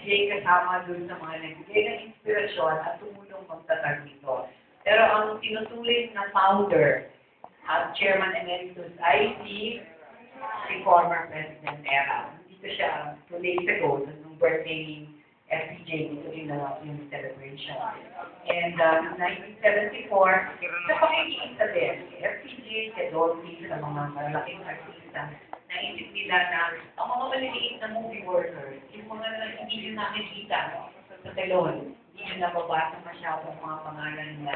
kasama dun sa mga nagbigay ng inspirasyon at tumulong magtatag nito. Pero ang tinutuloy na founder at chairman emeritus ay si former President Era. Dito siya 2 days ago, nung birthday ni FPJ, dito rin na yung celebration. And 1974, sa pakikiisa din, si FPJ, si Dolphy, sa mga malalaking artista, naisip nila na ang mga maliliit na movie workers, yung mga hindi nyo nakikita sa telon, hindi nyo nababasa masyadong mga pangalan nila.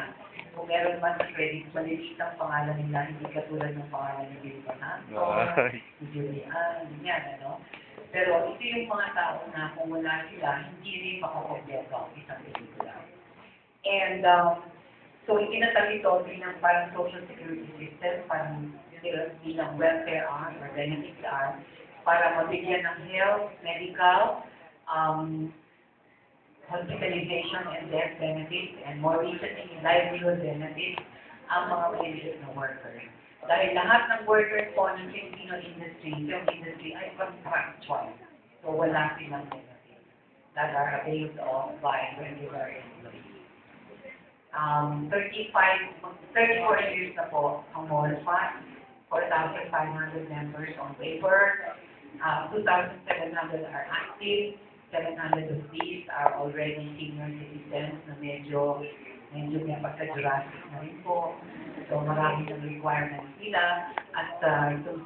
Kung meron man sa credit, maliliit ang pangalan nila, hindi katulad ng pangalan ni Bill Fernando, ni Julian, yan, ano? Pero ito yung mga tao na kung wala sila, hindi rin makakompleto ang isang pelikula. And so itinatag ito bilang parang social security system, parang bilang welfare arm or benefits arm, para mabigyan ng health, medical, hospitalization and death benefits, and more recently, livelihood benefits ang mga maliliit na workers. Dahil lahat ng workers po ng Filipino industry, film industry ay contractual. So wala silang benefits that are availed of by regular employees. 34 years na po ang Mall Fund, 4,500 members on paper, 2,700 are active, 700 of these are already senior citizens na medyo may pagka-Jurassic na rin po. So marami ng requirements nila at itong